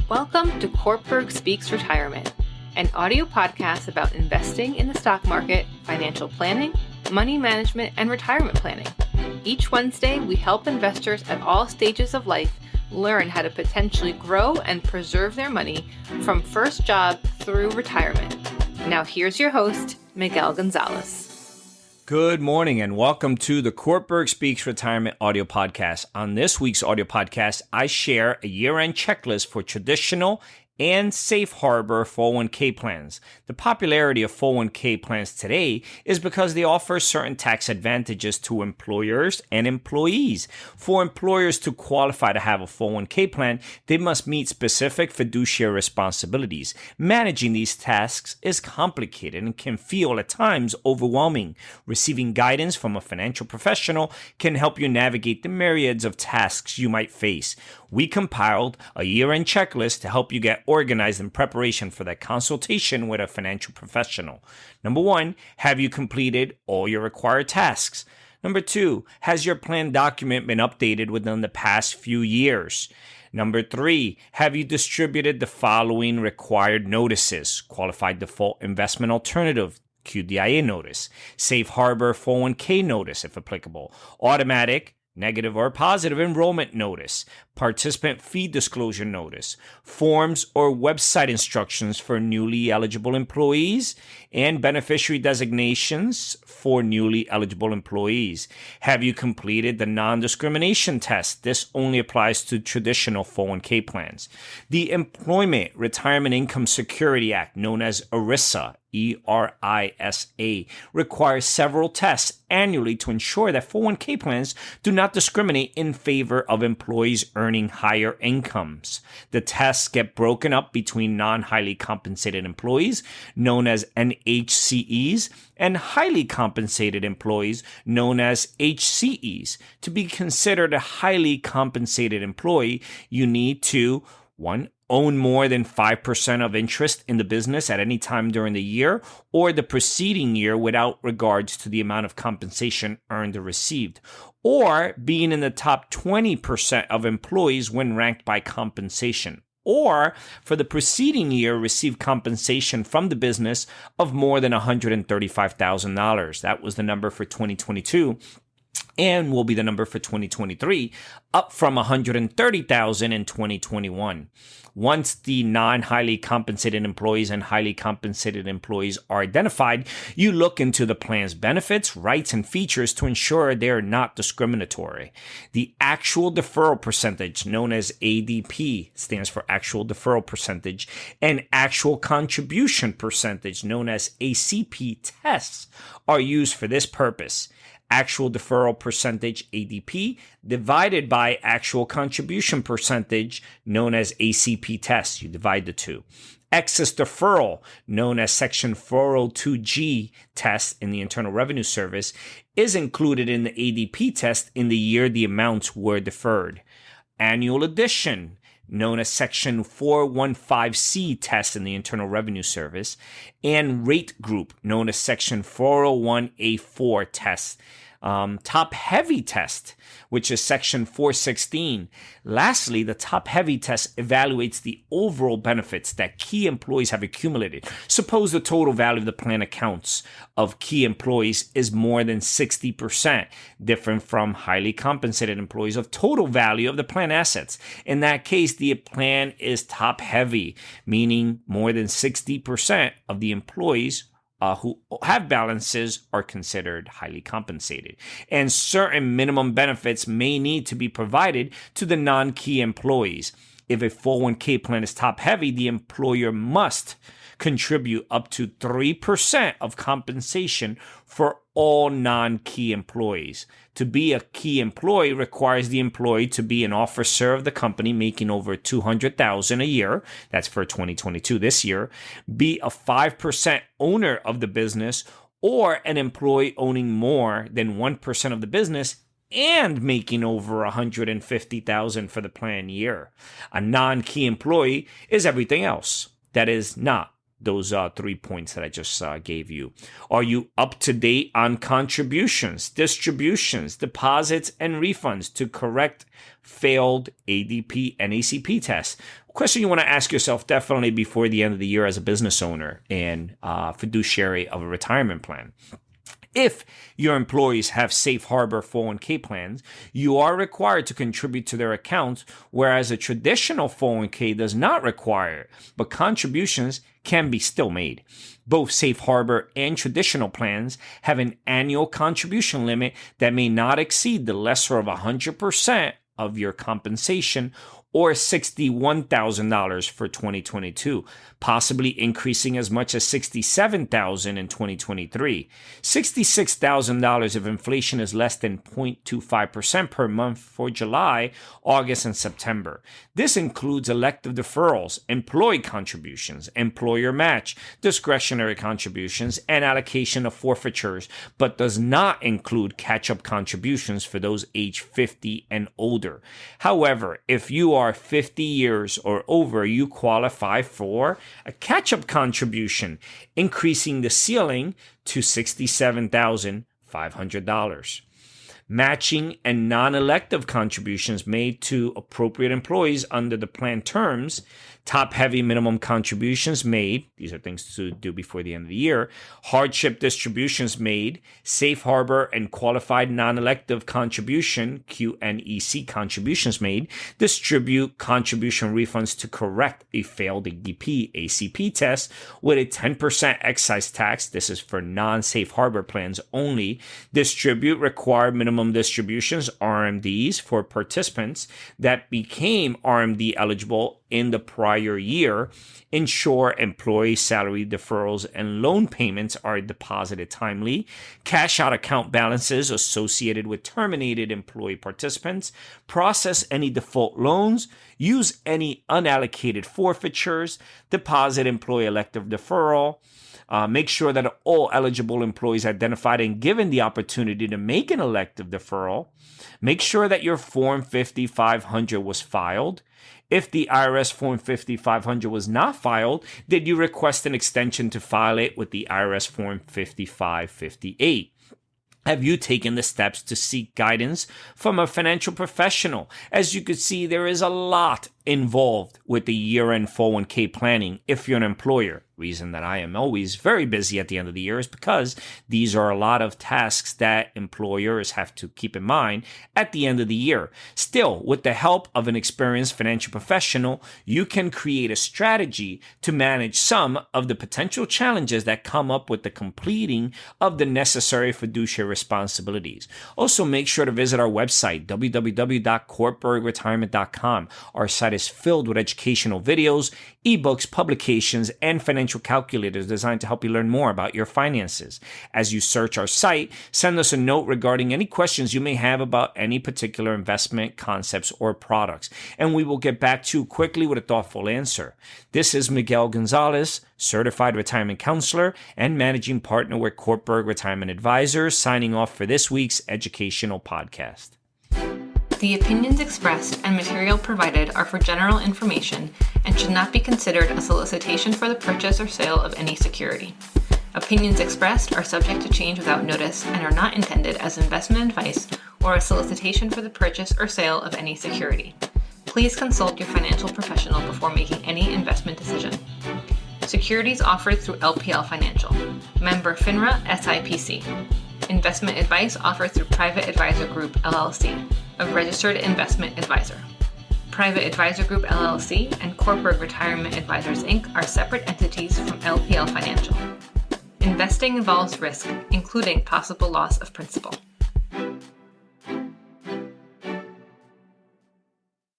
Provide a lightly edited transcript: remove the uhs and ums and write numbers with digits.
Welcome to Cortburg Speaks Retirement, an audio podcast about investing in the stock market, financial planning, money management, and retirement planning. Each Wednesday, we help investors at all stages of life learn how to potentially grow and preserve their money from first job through retirement. Now here's your host, Miguel Gonzalez. Good morning and welcome to the Cortburg Speaks Retirement audio podcast. On this week's audio podcast, I share a year-end checklist for traditional and safe harbor 401k plans. The popularity of 401k plans today is because they offer certain tax advantages to employers and employees. For employers to qualify to have a 401k plan, they must meet specific fiduciary responsibilities. Managing these tasks is complicated and can feel at times overwhelming. Receiving guidance from a financial professional can help you navigate the myriads of tasks you might face. We compiled a year-end checklist to help you get organized in preparation for that consultation with a financial professional. Number 1, have you completed all your required tasks? Number 2, has your plan document been updated within the past few years? Number 3, have you distributed the following required notices? Qualified Default Investment Alternative, QDIA notice, Safe Harbor 401k notice if applicable, automatic, negative or positive enrollment notice, participant fee disclosure notice, forms or website instructions for newly eligible employees, and beneficiary designations for newly eligible employees. Have you completed the non-discrimination test? This only applies to traditional 401k plans. The Employment Retirement Income Security Act, known as ERISA, ERISA, requires several tests annually to ensure that 401k plans do not discriminate in favor of employees earning higher incomes. The tests get broken up between non-highly compensated employees, known as NHCEs, and highly compensated employees, known as HCEs. To be considered a highly compensated employee, you need to 1. Own more than 5% of interest in the business at any time during the year or the preceding year without regards to the amount of compensation earned or received, or being in the top 20% of employees when ranked by compensation, or for the preceding year receive compensation from the business of more than $135,000. That was the number for 2022. And will be the number for 2023, up from $130,000 in 2021. Once the non-highly compensated employees and highly compensated employees are identified, you look into the plan's benefits, rights, and features to ensure they're not discriminatory. The actual deferral percentage, known as ADP, stands for actual deferral percentage, and actual contribution percentage, known as ACP tests, are used for this purpose. Actual deferral percentage, ADP, divided by actual contribution percentage, known as ACP test. You divide the two. Excess deferral, known as Section 402G test in the Internal Revenue Service, is included in the ADP test in the year the amounts were deferred. Annual addition, known as Section 415C test in the Internal Revenue Service, and rate group, known as Section 401A4 test. Top-heavy test, which is Section 416. Lastly, the top-heavy test evaluates the overall benefits that key employees have accumulated. Suppose the total value of the plan accounts of key employees is more than 60%, different from highly compensated employees of total value of the plan assets. In that case, the plan is top-heavy, meaning more than 60% of the employees who have balances are considered highly compensated. And certain minimum benefits may need to be provided to the non-key employees. If a 401k plan is top-heavy, the employer must contribute up to 3% of compensation for all non-key employees. To be a key employee requires the employee to be an officer of the company making over $200,000 a year. That's for 2022 this year. Be a 5% owner of the business or an employee owning more than 1% of the business and making over $150,000 for the planned year. A non-key employee is everything else that is not those 3 points that I just gave you. Are you up to date on contributions, distributions, deposits, and refunds to correct failed ADP and ACP tests? question you want to ask yourself definitely before the end of the year as a business owner and fiduciary of a retirement plan. If your employees have safe harbor 401k plans, you are required to contribute to their accounts, whereas a traditional 401k does not require it, but contributions can be still made. Both safe harbor and traditional plans have an annual contribution limit that may not exceed the lesser of 100% of your compensation, or $61,000 for 2022, possibly increasing as much as $67,000 in 2023. $66,000 if inflation is less than 0.25% per month for July, August, and September. This includes elective deferrals, employee contributions, employer match, discretionary contributions, and allocation of forfeitures, but does not include catch-up contributions for those age 50 and older. However, if you are 50 years or over, you qualify for a catch-up contribution, increasing the ceiling to $67,500. Matching and non-elective contributions made to appropriate employees under the plan terms, top-heavy minimum contributions made, these are things to do before the end of the year, hardship distributions made, safe harbor and qualified non-elective contribution, QNEC contributions made, distribute contribution refunds to correct a failed ADP, ACP test with a 10% excise tax, this is for non-safe harbor plans only, distribute required minimum distributions, RMDs, for participants that became RMD eligible in the prior year, ensure employee salary deferrals and loan payments are deposited timely, cash out account balances associated with terminated employee participants, process any default loans, use any unallocated forfeitures, deposit employee elective deferral, make sure that all eligible employees identified and given the opportunity to make an elective deferral. Make sure that your Form 5500 was filed. If the IRS Form 5500 was not filed, then you request an extension to file it with the IRS Form 5558. Have you taken the steps to seek guidance from a financial professional? As you can see, there is a lot involved with the year-end 401k planning if you're an employer. Reason that I am always very busy at the end of the year is because these are a lot of tasks that employers have to keep in mind at the end of the year. Still, with the help of an experienced financial professional, you can create a strategy to manage some of the potential challenges that come up with the completing of the necessary fiduciary responsibilities. Also, make sure to visit our website, www.cortburgretirement.com. Our site is filled with educational videos, ebooks, publications, and financial calculators designed to help you learn more about your finances. As you search our site, send us a note regarding any questions you may have about any particular investment concepts or products, and we will get back to you quickly with a thoughtful answer. This is Miguel Gonzalez, certified retirement counselor and managing partner with Cortburg Retirement Advisors, signing off for this week's educational podcast. The opinions expressed and material provided are for general information and should not be considered a solicitation for the purchase or sale of any security. Opinions expressed are subject to change without notice and are not intended as investment advice or a solicitation for the purchase or sale of any security. Please consult your financial professional before making any investment decision. Securities offered through LPL Financial. Member FINRA SIPC. Investment advice offered through Private Advisor Group, LLC, a registered investment advisor. Private Advisor Group, LLC, and Cortburg Retirement Advisors, Inc. are separate entities from LPL Financial. Investing involves risk, including possible loss of principal.